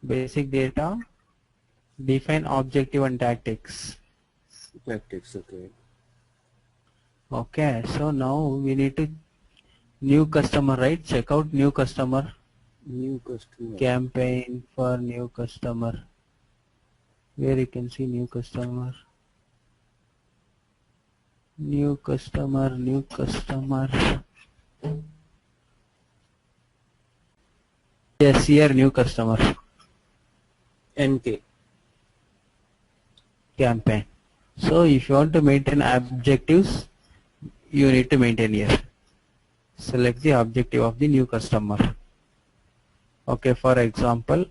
Basic data, define objective and tactics. Tactics, okay. Okay, so now we need to new customer, right? Check out new customer. New customer. Campaign for new customer. Where you can see new customer. New customer, new customer. Yes, here new customer. NK. Campaign. So if you want to maintain objectives, you need to maintain here. Select the objective of the new customer. Okay, for example,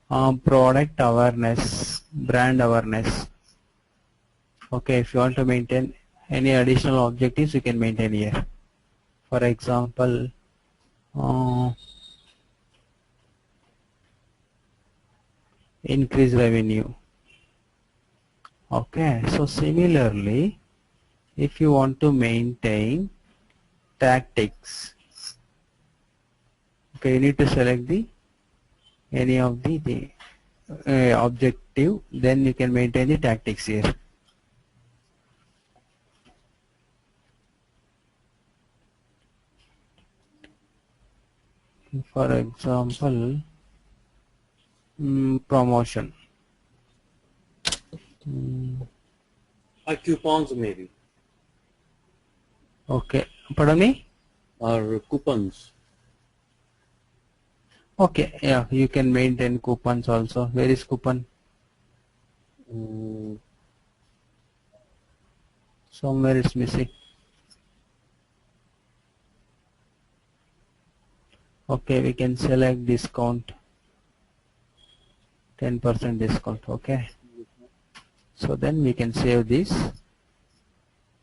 product awareness, brand awareness. Okay, if you want to maintain any additional objectives, you can maintain here. For example, increase revenue. Okay, so similarly, if you want to maintain tactics, okay, you need to select the any of the objective, then you can maintain the tactics here. For example, promotion. Coupons maybe. Okay, pardon me? Or coupons. Okay, yeah, you can maintain coupons also. Where is coupon? Somewhere it's missing. Okay, we can select discount. 10% discount. Okay. So then we can save this.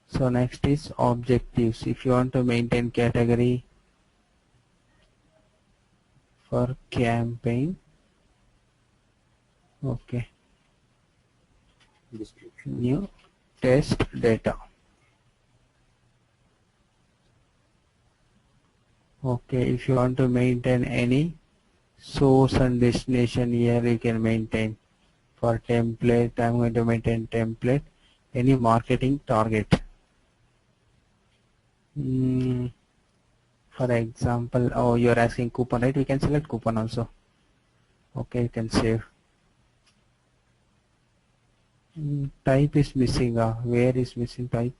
So next is objectives. If you want to maintain category for campaign. Okay. Description. New test data. Okay, if you want to maintain any source and destination here, you can maintain. For template, I'm going to maintain template. Any marketing target. For example, oh, you're asking coupon, right? We can select coupon also. Okay, you can save. Type is missing. Where is missing type?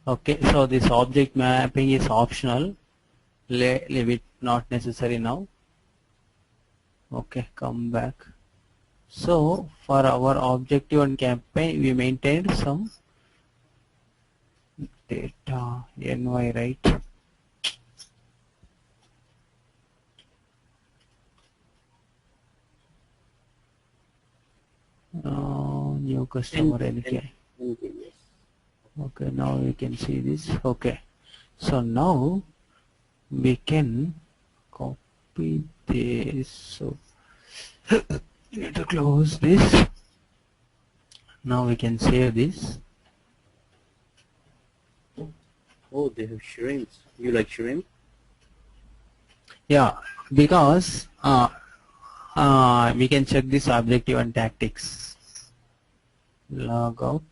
Okay, so this object mapping is optional. Leave it, not necessary now. Okay, come back. So for our objective and campaign, we maintained some data NY, right? New customer NK. Okay, now we can see this. Okay, so now we can copy this. So we need to close this. Now we can save this. Oh, they have shrimps. You like shrimp? Yeah, because we can check this objective and tactics. Log out.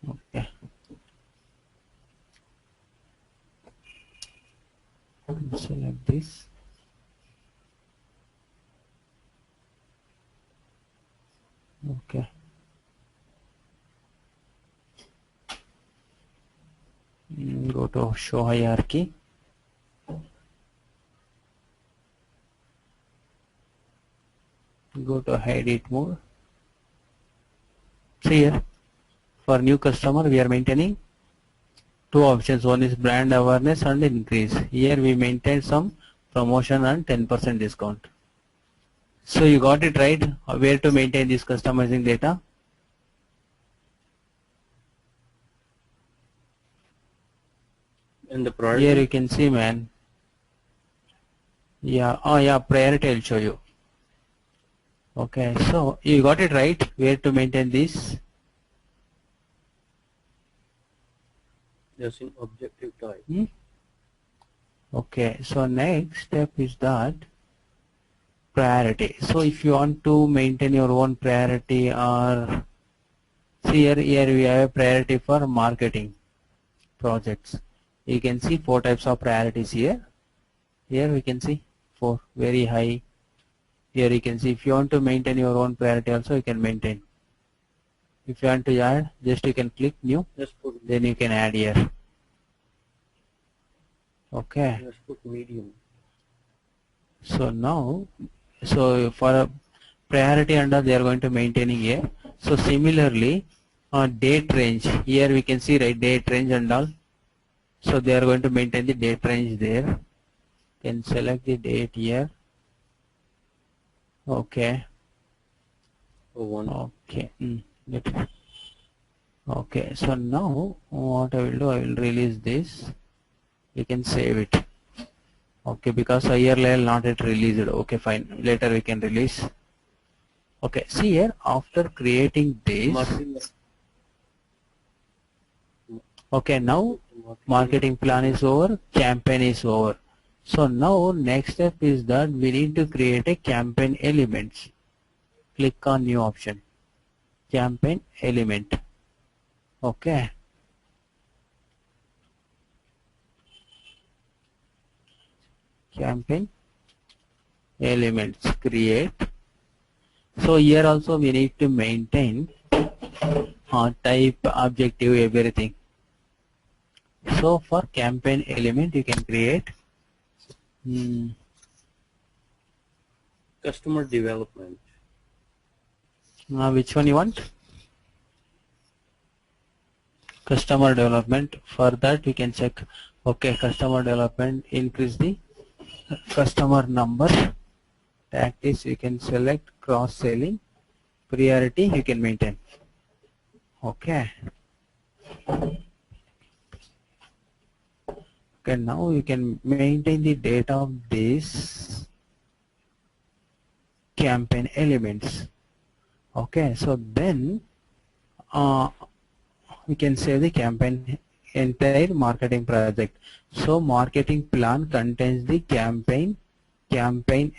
Okay. select this. Okay. Go to show hierarchy. Go to edit mode. See here, for new customer we are maintaining two options. One is brand awareness and increase. Here we maintain some promotion and 10% discount. So you got it right, where to maintain this customizing data. And the priority? Here you can see, man. Yeah, oh yeah, priority I'll show you. Okay, so you got it right, where to maintain this. Yes, in objective type. Okay, so next step is that priority. So if you want to maintain your own priority, or see here we have a priority for marketing projects. You can see 4 types of priorities here. Here we can see 4, very high. Here you can see if you want to maintain your own priority also you can maintain. If you want to add, just you can click new, then you can add here. Okay. Let's put medium. So now, so for a priority under they are going to maintaining here. So similarly, date range, here we can see right, date range and all. So they are going to maintain the date range there. Can select the date here. Okay. Okay. Okay. So now what I will do, I will release this. You can save it. Okay, because a year level not yet released. Okay, fine. Later we can release. Okay, see here, after creating this. Okay, now marketing plan is over, campaign is over. So now next step is that we need to create a campaign elements. Click on new option, campaign element. Okay. Campaign elements, create. So here also we need to maintain type, objective, everything. So for campaign element you can create customer development. Which one you want? Customer development. For that you can check. Okay, customer development, increase the customer number. Tactics you can select, cross selling, priority you can maintain. Okay. Okay, now you can maintain the data of this campaign elements. Okay, so then we can save the campaign entire marketing project. So marketing plan contains the campaign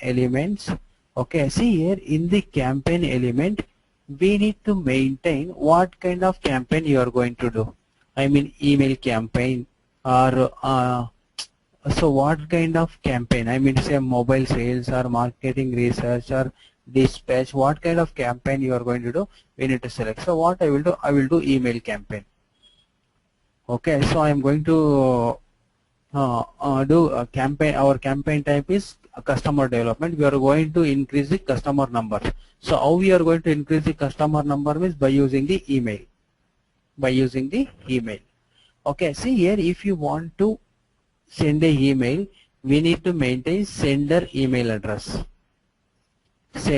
elements. Okay, see here in the campaign element we need to maintain what kind of campaign you are going to do. I mean email campaign, or so what kind of campaign, I mean say mobile sales or marketing research or dispatch, what kind of campaign you are going to do, we need to select. So what I will do, I will do email campaign. Okay, so I am going to do a campaign. Our campaign type is customer development. We are going to increase the customer number. So how we are going to increase the customer number is by using the email. Okay, see here, if you want to send a email, we need to maintain sender email address. So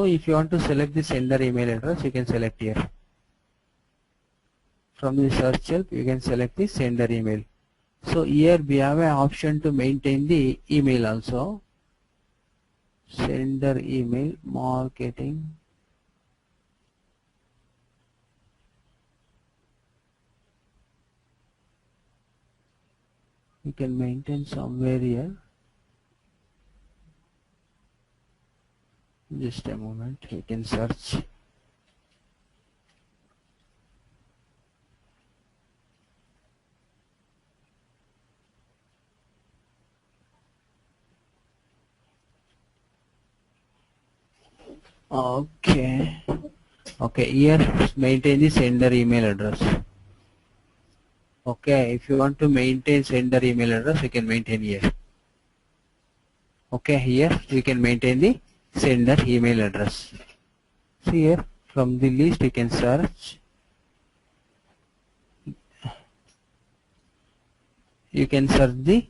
if you want to select the sender email address, you can select here. From the search help, you can select the sender email. So here we have an option to maintain the email also. Sender email, marketing. You can maintain somewhere here. Just a moment, you can search. Okay. Okay, here maintain the sender email address. Okay, if you want to maintain sender email address, you can maintain here. Okay, here you can maintain the sender email address. See here, from the list you can search. You can search the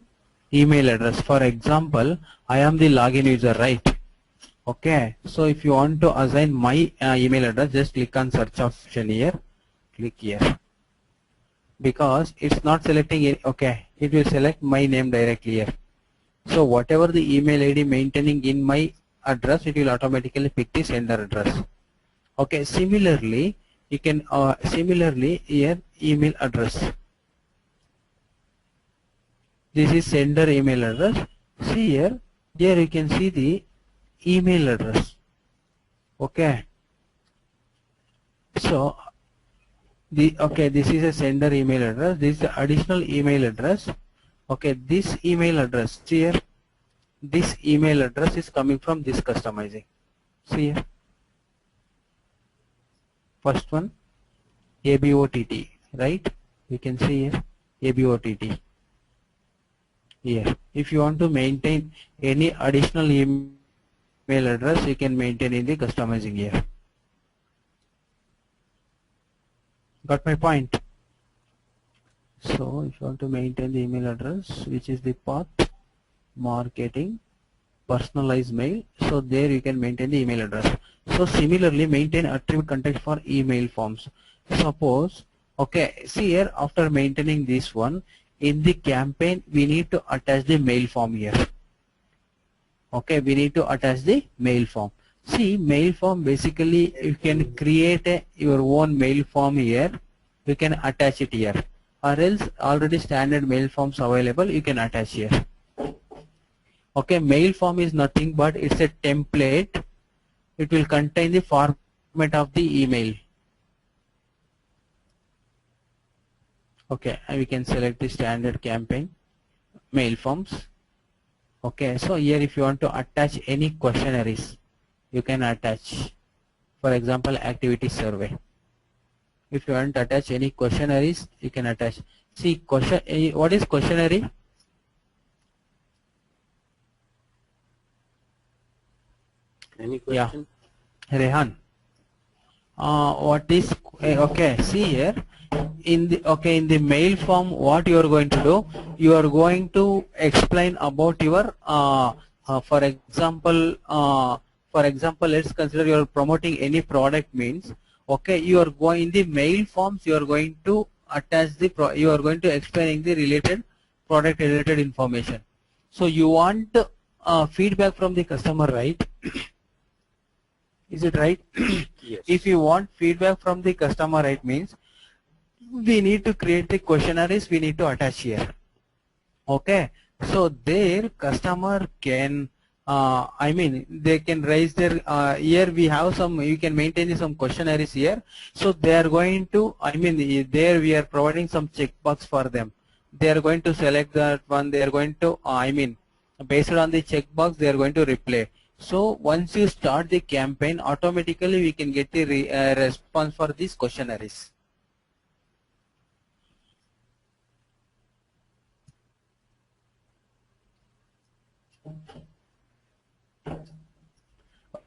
email address. For example, I am the login user, right? Okay, so if you want to assign my email address, just click on search option here. Click here. Because it's not selecting it, okay, it will select my name directly here. So whatever the email ID maintaining in my address, it will automatically pick the sender address. Okay, similarly, you can similarly here email address. This is sender email address. See here, here you can see the email address. Okay. So this is a sender email address. This is the additional email address. Okay, this email address here, this email address is coming from this customizing. See here, first one ABOTT, right? You can see here ABOTT. Here, if you want to maintain any additional email address, you can maintain in the customizing here. Got my point? So if you want to maintain the email address, which is the path, marketing, personalized mail, so there you can maintain the email address. So similarly, maintain attribute context for email forms. Suppose, okay, see here, after maintaining this one, in the campaign we need to attach the mail form here. Okay, we need to attach the mail form. See, mail form basically you can create your own mail form here. You can attach it here, or else already standard mail forms available, you can attach here. Okay, mail form is nothing but it's a template. It will contain the format of the email. Okay, and we can select the standard campaign mail forms. Okay, so here if you want to attach any questionnaires, you can attach. For example, activity survey. If you want to attach any questionnaires, you can attach. See, what is questionnaire? Any question? Yeah, Rehan. What is okay? See here, in the mail form, what you are going to do? You are going to explain about your for example, let's consider you are promoting any product means. Okay, you are going in the mail forms. You are going to attach the you are going to explaining the related product related information. So you want feedback from the customer, right? Is it right? Yes. If you want feedback from the customer, right, means we need to create the questionnaires. We need to attach here. Okay, so their customer can I mean they can raise their here we have some, you can maintain some questionnaires here. So they are going to, I mean there we are providing some checkbox for them. They are going to select that one. They are going to I mean based on the checkbox they are going to reply. So once you start the campaign, automatically we can get the response for these questionnaires.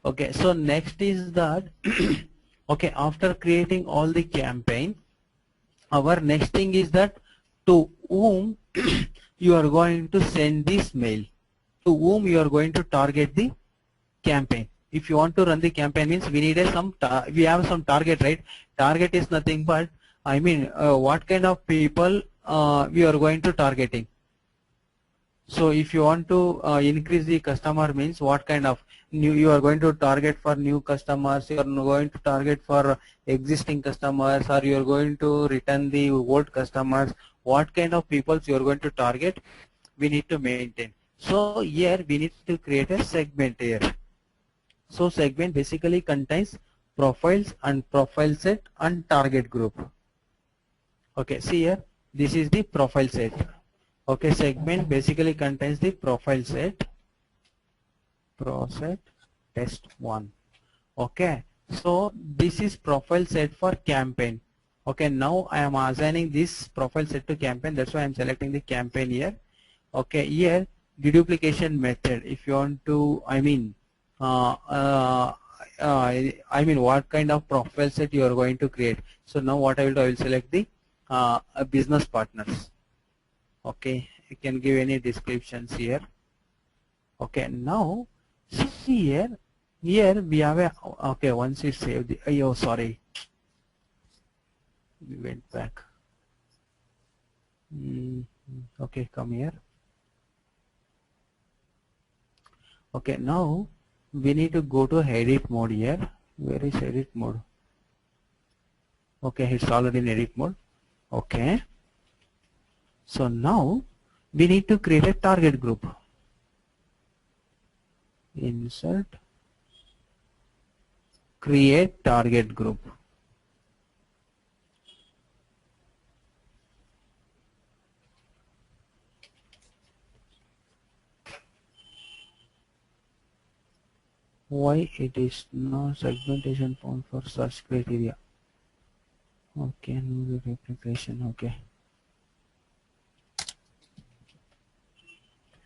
Okay, so next is that okay, after creating all the campaign, our next thing is that to whom you are going to send this mail, to whom you are going to target the campaign. If you want to run the campaign means we need we have some target, right? Target is nothing but I mean what kind of people we are going to targeting. So if you want to increase the customer means what kind of new you are going to target for new customers, you are going to target for existing customers, or you are going to return the old customers, what kind of people you are going to target, we need to maintain. So here we need to create a segment here. So segment basically contains profiles and profile set and target group. Okay, see here, this is the profile set. Okay, segment basically contains the profile set, pro set test 1. Okay, so this is profile set for campaign. Okay, now I am assigning this profile set to campaign. That's why I am selecting the campaign here. Okay, here deduplication method. If you want to, uh, uh, what kind of profile set you are going to create. So now what I will do, I will select the business partners. Okay, you can give any descriptions here. Okay, now see here. Here we have a, okay, once you save the, oh sorry, we went back. Okay, come here. Okay, now we need to go to edit mode here. Where is edit mode? Okay, it's already in edit mode. Okay, so now we need to create a target group. Insert, create target group. Why it is no segmentation found for search criteria? Okay, no replication. Okay,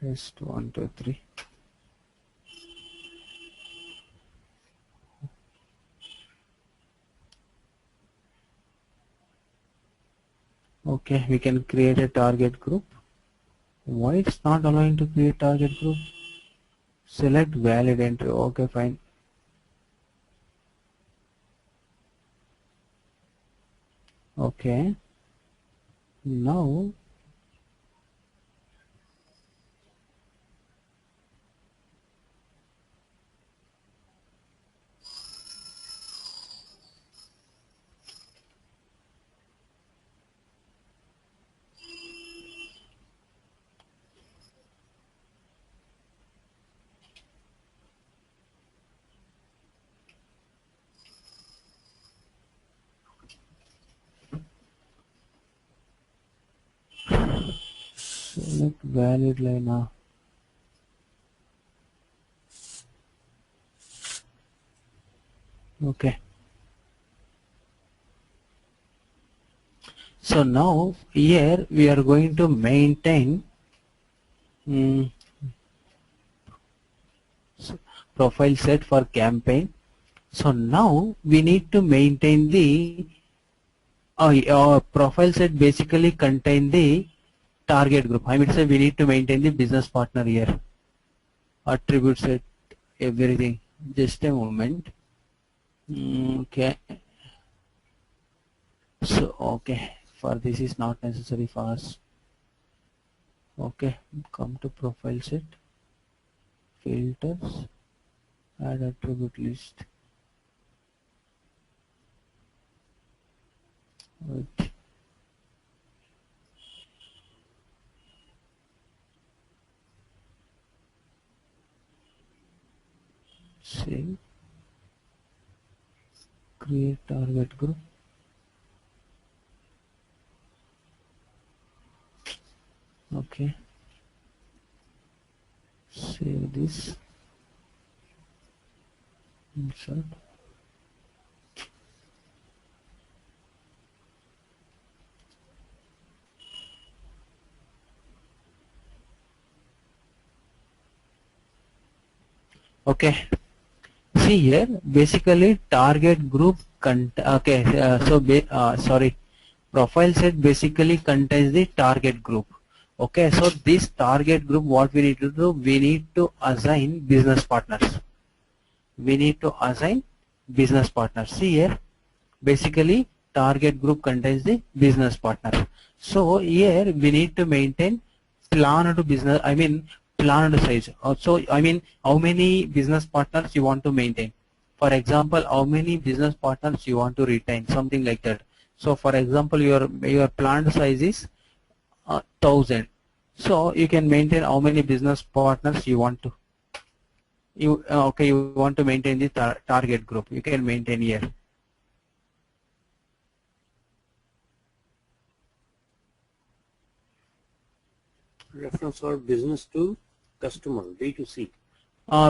test 1 2 3. Okay, we can create a target group. Why it's not allowing to create target group? Select valid entry. Okay, fine. Okay, now select valid line now. Okay, so now here we are going to maintain profile set for campaign. So now we need to maintain the profile set basically contain the target group. I mean, say we need to maintain the business partner here. Attribute set, everything. Just a moment. Okay. So okay, for this is not necessary for us. Okay, come to profile set, filters, add attribute list. Wait. Save. Create target group. Okay. Save this. Insert. Okay. See here, basically target group. Okay. Sorry. Profile set basically contains the target group. Okay. So this target group, what we need to do? We need to assign business partners. We need to assign business partners. See here, basically target group contains the business partner. So here we need to maintain planned business, planned size. So how many business partners you want to maintain. For example, how many business partners you want to retain, something like that. So for example, your planned size is 1000. So you can maintain how many business partners you want to. You want to maintain the target group. You can maintain here. Reference or business to customer, B2C.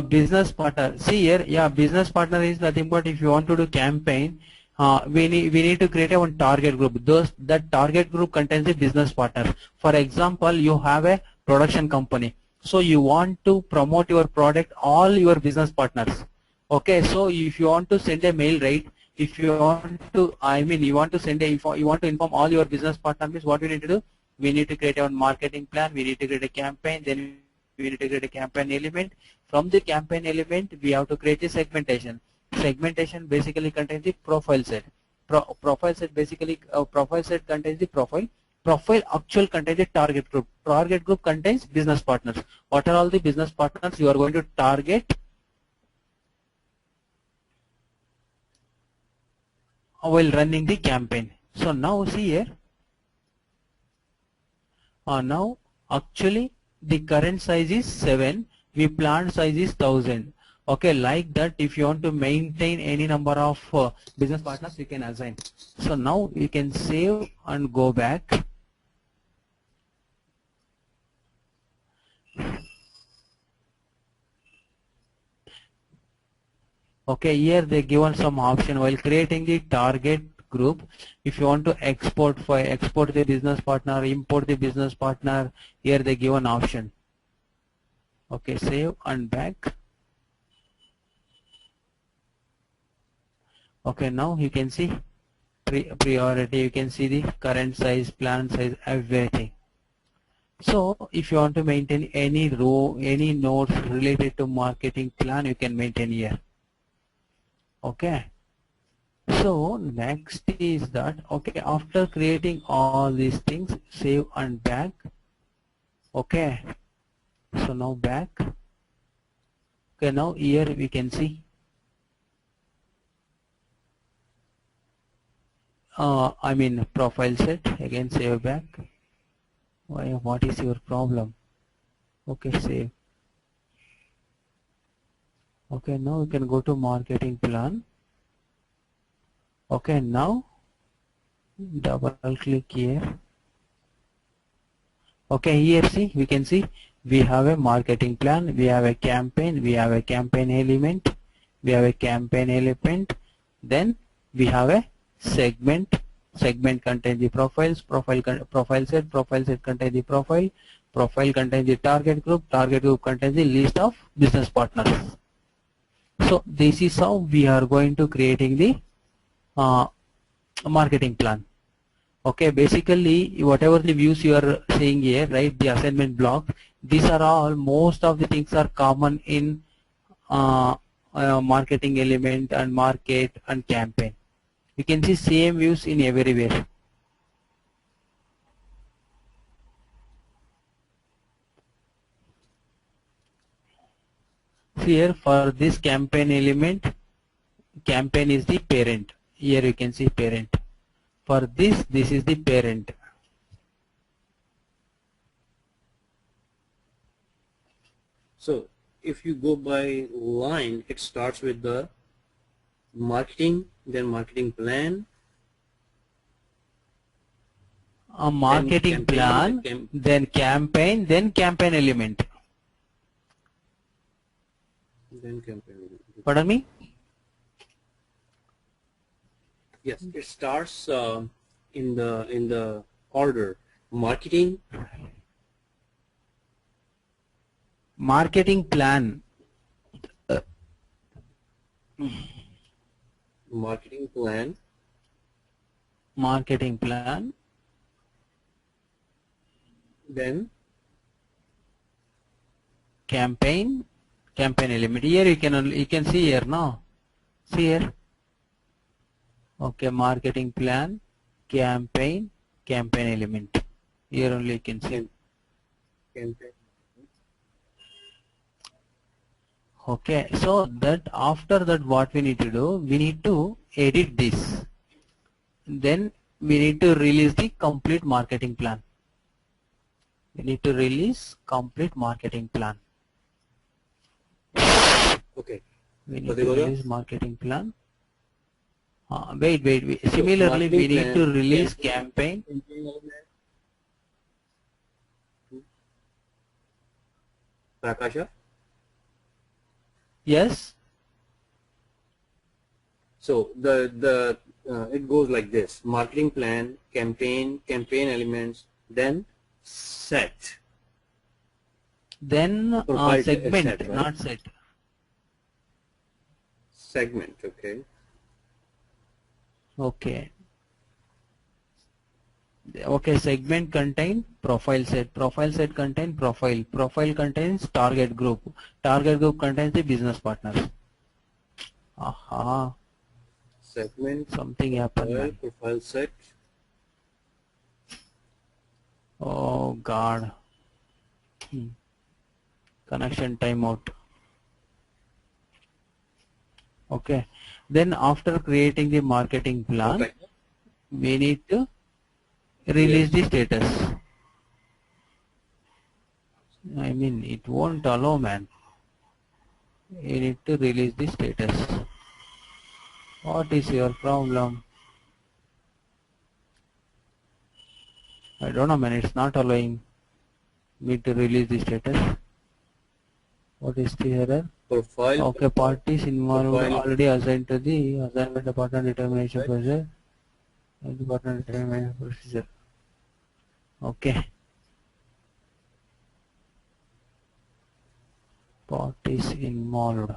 Business partner. See here, yeah, business partner is nothing but if you want to do campaign, we need to create a one target group. That target group contains the business partner. For example, you have a production company, so you want to promote your product all your business partners. Okay, so if you want to send a mail, right? If you want to, I mean, you want to send a you want to inform all your business partners, means what we need to do? We need to create a marketing plan. We need to create a campaign. Then we need to create a campaign element. From the campaign element, we have to create a segmentation. Segmentation basically contains the profile set. Profile set basically profile set contains the profile. Profile actual contains the target group. Target group contains business partners. What are all the business partners you are going to target while running the campaign? So now see here. Now actually the current size is 7. We planned size is 1000. Okay, like that if you want to maintain any number of business partners you can assign. So now you can save and go back. Okay, here they given some option while creating the target group. If you want to export file, export the business partner, import the business partner, here they give an option. Okay, save and back. Okay, now you can see priority, you can see the current size, plan size, everything. So if you want to maintain any row, any nodes related to marketing plan, you can maintain here. Okay. So next is that, okay, after creating all these things, save and back. Okay. So now back. Okay, now here we can see. I mean profile set, again save back. Why, what is your problem? Okay, save. Okay, now we can go to marketing plan. Okay, now double click here. Okay, here see, we can see we have a marketing plan, we have a campaign, we have a campaign element, we have a campaign element, then we have a segment. Segment contains the profiles, profile set contains the profile contains the target group contains the list of business partners. So this is how we are going to creating the marketing plan. Okay, basically whatever the views you are seeing here, right, the assignment block, these are all, most of the things are common in marketing element and market and campaign. You can see same views in everywhere. See here, for this campaign element, campaign is the parent. Here you can see parent. For this is the parent. So if you go by line, it starts with the marketing, then marketing plan, A marketing plan, then campaign, then campaign element. then campaign element. Pardon me? Yes, it starts in the order marketing, Marketing plan. Marketing plan, Marketing plan, then campaign element. Here you can see here now. See here. Okay, marketing plan, campaign element. Here only you can see. campaign. Okay, so that after that what we need to do, we need to edit this. Then we need to release the complete marketing plan. We need to release complete marketing plan. Okay. We need to release marketing plan. Wait. Similarly, we need to release campaign. Prakasha? Yes. So it goes like this: marketing plan, campaign elements, then set. Then Profile segment, set, right? not set. Segment, okay. Okay. Okay, segment contain profile set. Profile set contain profile. Profile contains target group. Target group contains the business partners. Aha. Segment, Something happened, man. profile set. Oh God. Connection timeout. Okay. Then after creating the marketing plan, Okay. we need to release the status. I mean, it won't allow, man. You need to release the status. What is your problem? I don't know, man. It's not allowing me to release the status. What is the error? Profile. Okay, parties involved Profile. already assigned to the assignment partner determination procedure. The partner determination procedure. Okay. Parties involved.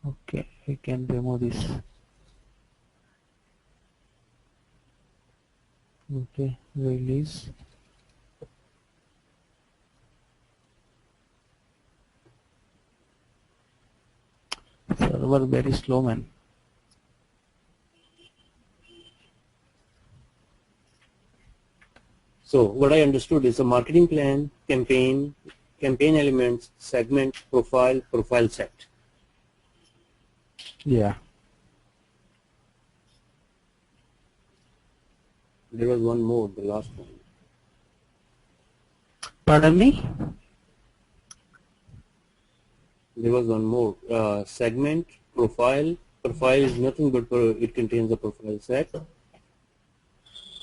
Okay, we can remove this. Okay, release. Server very slow, man. So what I understood is a marketing plan, campaign elements, segment, profile set. Yeah. There was one more, the last one. Pardon me? There was one more. Segment, profile. Profile is nothing but it contains a profile set.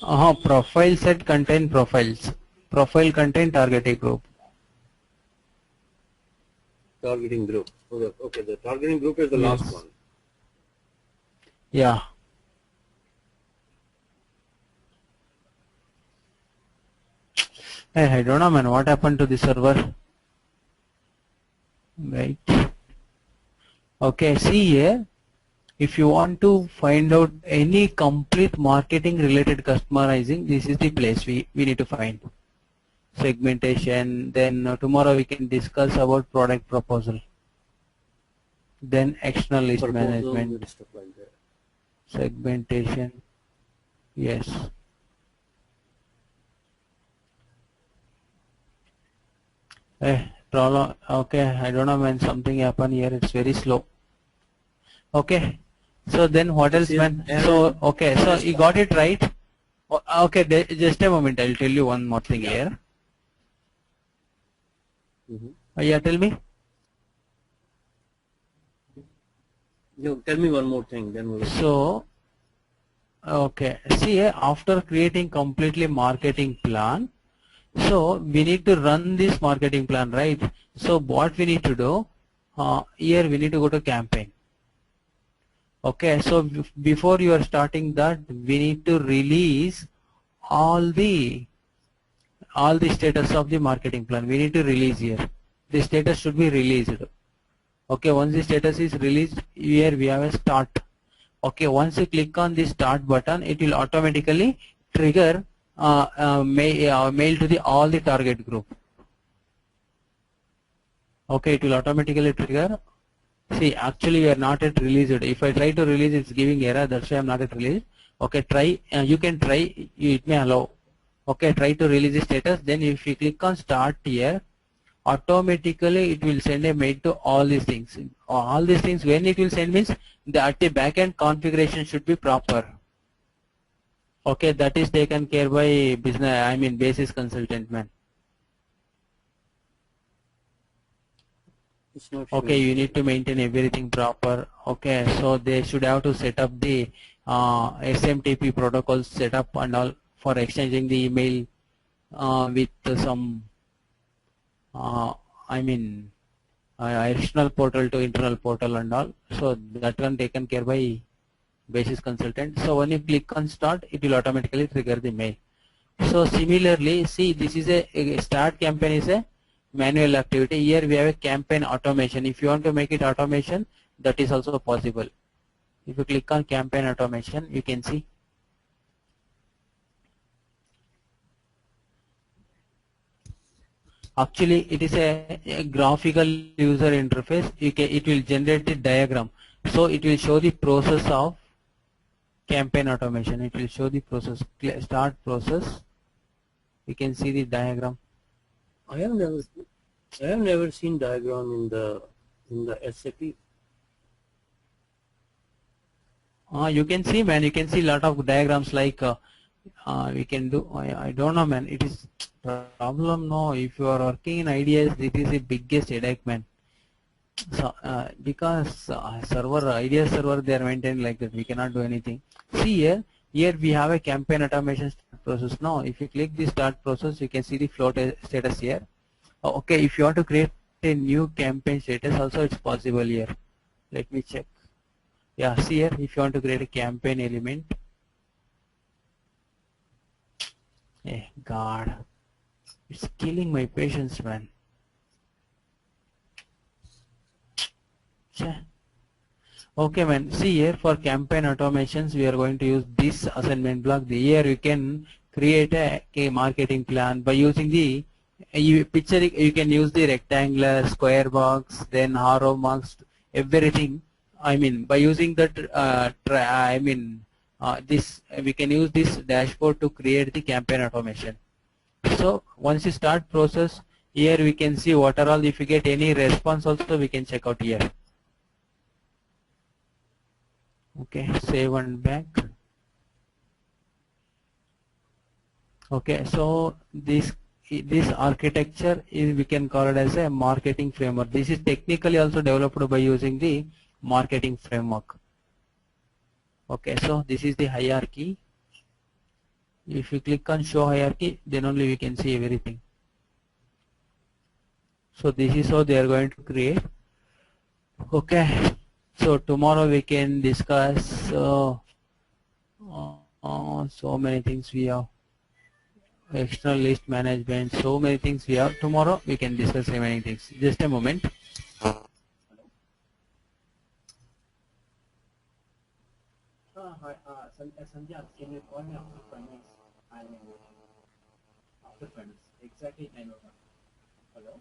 Profile set contain profiles. Profile contain targeting group. Targeting group. Okay, the targeting group is the Yes. last one. Yeah. Hey, I don't know, man. What happened to the server? Right. Okay, see here. If you want to find out any complete marketing related customizing, this is the place we need to find. Segmentation, then tomorrow we can discuss about product proposal. Then external list Proposal management. and stuff like that. Segmentation. Yes. Problem. Okay, I don't know when something happened here. It's very slow. Okay. So then what else, man? So okay. So you got it right. Okay. Just a moment. I'll tell you one more thing here. Yeah. Tell me. No, tell me one more thing. Then we'll. So. Okay. See, after creating completely marketing plan, so we need to run this marketing plan, right? So what we need to do, here we need to go to campaign. Okay, so before you are starting that, we need to release all the status of the marketing plan. We need to release here. The status should be released. Okay, once the status is released, here we have a start. Okay, once you click on the start button, it will automatically trigger mail to all the target group. Okay, it will automatically trigger. See, actually we are not yet released. If I try to release, it's giving error. That's why I'm not yet released. Okay, try. You can try. It may allow. Okay, try to release the status. Then if you click on start here, automatically it will send a mail to all these things. All these things, when it will send means at the backend configuration should be proper. Okay, that is taken care by basis consultant, man. Okay, you need to maintain everything proper. Okay, so they should have to set up the SMTP protocol setup and all for exchanging the email with some external portal to internal portal and all. So that one taken care by basis consultant. So when you click on start, it will automatically trigger the mail. So similarly, see, this is a start campaign is a manual activity. Here we have a campaign automation. If you want to make it automation, that is also possible. If you click on campaign automation, you can see. Actually, it is a graphical user interface. It will generate the diagram. So it will show the process of campaign automation. It will show the process, start process. You can see the diagram. I have never seen diagram in the SAP. You can see, man. You can see lot of diagrams like we can do. I don't know, man. It is problem. No, if you are working in IDS, this is the biggest headache, man. So because IDS server they are maintained like that, we cannot do anything. See here. Here we have a campaign automation start process. Now, if you click the start process, you can see the flow status here. Okay, if you want to create a new campaign status, also it's possible here. Let me check. Yeah, see here, if you want to create a campaign element. Hey, God, it's killing my patience, man. Okay, man. See here, for campaign automations, we are going to use this assignment block. Here you can create a marketing plan by using the picture. You can use the rectangular, square box, then arrow marks, everything. I mean, by using that, this we can use this dashboard to create the campaign automation. So once you start process, here we can see what are all. If you get any response, also we can check out here. Okay, save and back. Okay, so this architecture is, we can call it as a marketing framework. This is technically also developed by using the marketing framework. Okay, so this is the hierarchy. If you click on show hierarchy, then only we can see everything. So this is how they are going to create. Okay. So tomorrow we can discuss so many things we have. External list management, so many things we have. Tomorrow we can discuss so many things. Just a moment. Sandhya, can you call me after 5 minutes? After 5 minutes. Exactly 9 o'clock. Hello?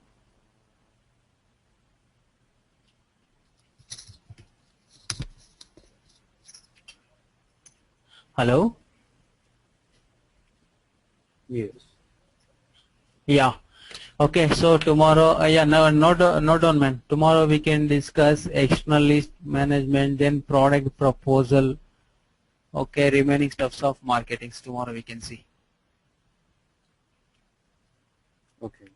Hello? Yes. Yeah. Okay, so tomorrow, note down, man. Tomorrow we can discuss external list management, then product proposal. Okay, remaining stuffs of marketing. Tomorrow we can see. Okay.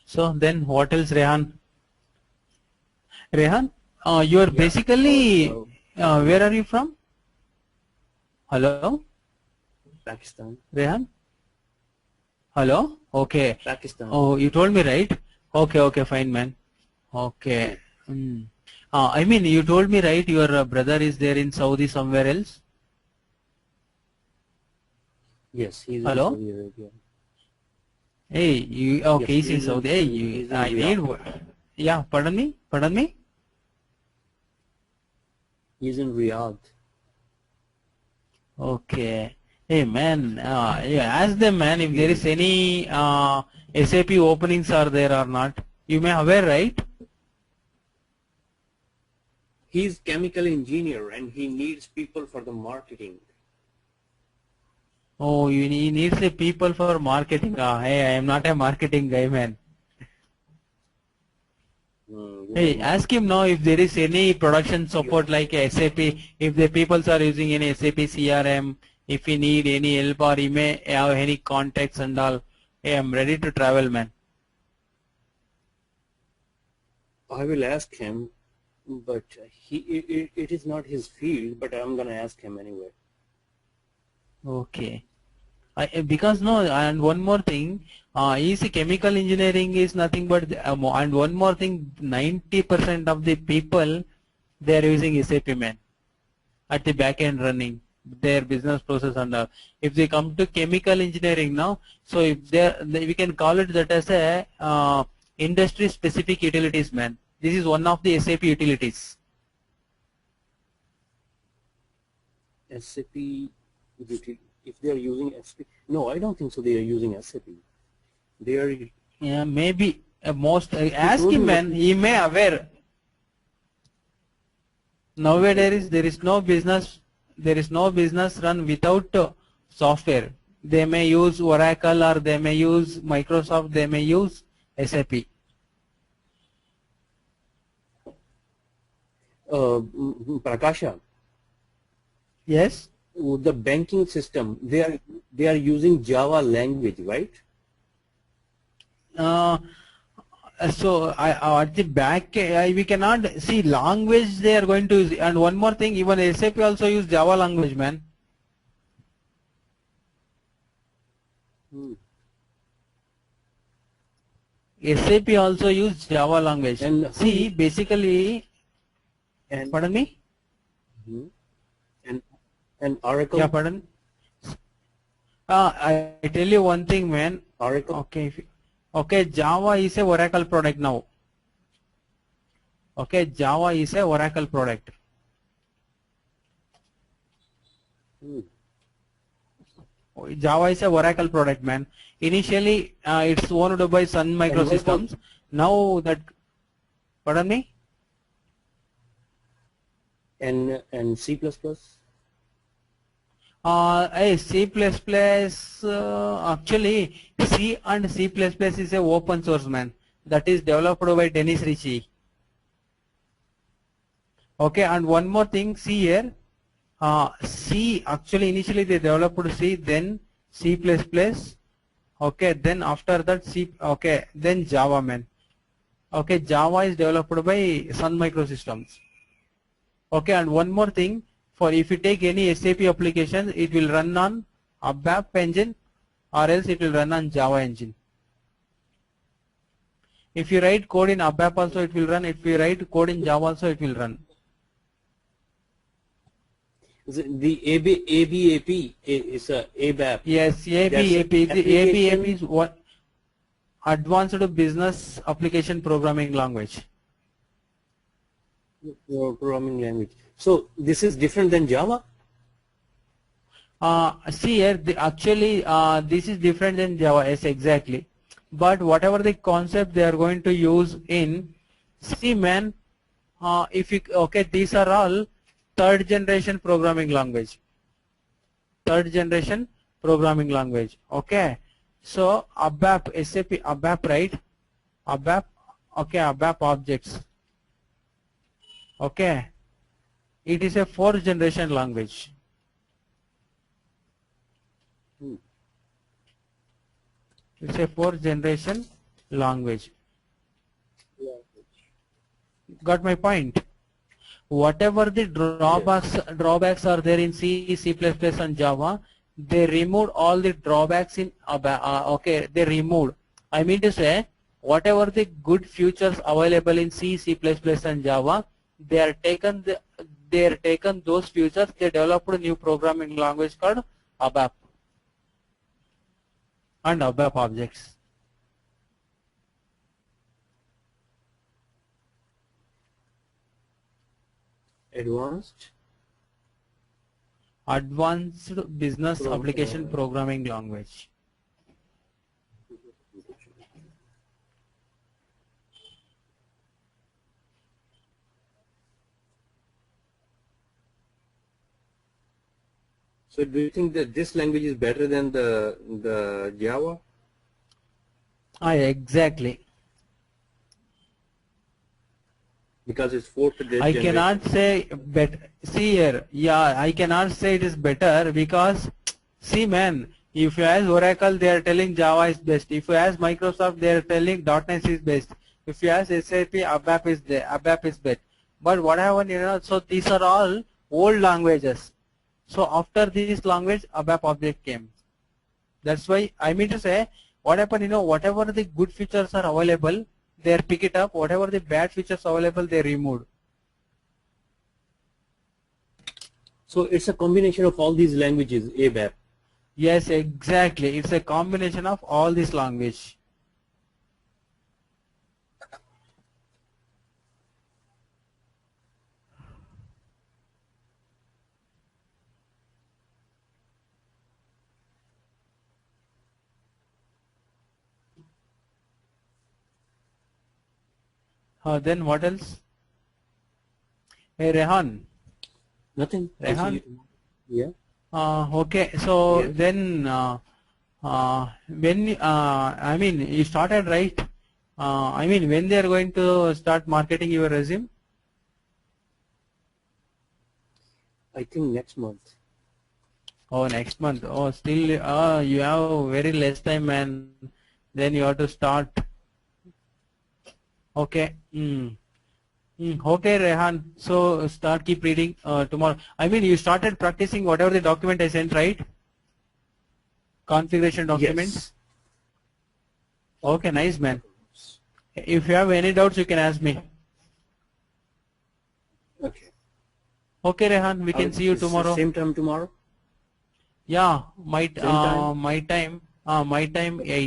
So then what else, Rehan? Rehan, you are basically, where are you from? Hello? Pakistan. Rehan? Hello? Okay. Pakistan. Oh, you told me, right? Okay, fine, man. Okay. I mean, you told me, right, your brother is there in Saudi somewhere else? Yes, he's Hello? in Saudi Arabia. Hey, you, okay, Yes, he's in Saudi. Hey, you, I need, yeah, pardon me? He's in Riyadh. Okay. Hey, man, yeah, ask them, man, if there is any SAP openings are there or not. You may aware, right? He's chemical engineer and he needs people for the marketing. Oh, he needs the people for marketing. Hey, I am not a marketing guy, man. Hey, ask him now if there is any production support like SAP, if the people are using any SAP CRM, if he need any help or he may have any contacts and all. Hey, I'm ready to travel, man. I will ask him, but it is not his field, but I'm going to ask him anyway. Okay. Because no, and one more thing, easy chemical engineering is nothing but, and one more thing, 90% of the people, they are using SAP man at the back end running their business process under. If they come to chemical engineering now, so if we can call it that as a industry specific utilities man. This is one of the SAP utilities. SAP, if they are using SAP, no, I don't think so. They are using SAP. They are. Yeah, maybe most. Ask him, man. He may aware. Nowadays, there is no business. There is no business run without software. They may use Oracle or they may use Microsoft. They may use SAP. Prakasha. Yes. The banking system, they are using Java language, right? So at the back, we cannot see language they are going to use. And one more thing, even SAP also use Java language, man. SAP also use Java language. And see, basically, and pardon me. And Oracle. Yeah, pardon. I tell you one thing, man. Oracle. Okay. Okay, Java is a Oracle product now. Okay, Java is a Oracle product. Java is a Oracle product, man. Initially, it's owned by Sun Microsystems. Now that, pardon me. And C++. C++, actually C and C++ is a open source, man. That is developed by Dennis Ritchie. Okay, and one more thing, see here, C, actually initially they developed C, then C++, okay, then after that C, okay, then Java, man. Okay, Java is developed by Sun Microsystems. Okay, and one more thing, for if you take any SAP application, it will run on ABAP engine or else it will run on Java engine. If you write code in ABAP also it will run, if you write code in Java also it will run. The ABAP is a ABAP. Yes, ABAP. The ABAP is what? Advanced Business Application Programming Language. Programming language. So this is different than Java? See here, actually this is different than Java, yes, exactly. But whatever the concept they are going to use in, see man, if you, okay, these are all third generation programming language. Third generation programming language, okay. So ABAP, SAP ABAP, right? ABAP, okay, ABAP objects, okay. It is a fourth generation language. It's a fourth generation language. Got my point? Whatever the drawbacks are there in C, C++ and Java, they removed all the drawbacks in okay, they removed. I mean to say, whatever the good features available in C, C++ and Java, they are taken those features, they developed a new programming language called ABAP and ABAP objects. Advanced Business Application Programming Language. So do you think that this language is better than the Java? Exactly. Because it's fourth generation. I cannot say better. See here, yeah, I cannot say it is better because, see man, if you ask Oracle, they are telling Java is best. If you ask Microsoft, they are telling .NET is best. If you ask SAP, ABAP is there, ABAP is best. But what happened, you know, so these are all old languages. So after this language, ABAP object came. That's why I mean to say, what happened, you know, whatever the good features are available, they are pick it up. Whatever the bad features available, they removed. So it's a combination of all these languages, ABAP. Yes, exactly. It's a combination of all this language. Then what else? Hey, Rehan. Nothing. I'll see you Rehan. tomorrow. Yeah. Okay. So Yeah. then, when I mean, you started, right? I mean, when they are going to start marketing your resume? I think next month. Oh, next month. Oh, still, you have very less time, and then you have to start. Okay. Okay, Rehan. So start, keep reading tomorrow. I mean, you started practicing whatever the document I sent, right? Configuration document. Yes. Okay, nice, man. If you have any doubts, you can ask me. Okay. Okay, Rehan. We can see you tomorrow. Same time tomorrow? Yeah, Same time? my time 8.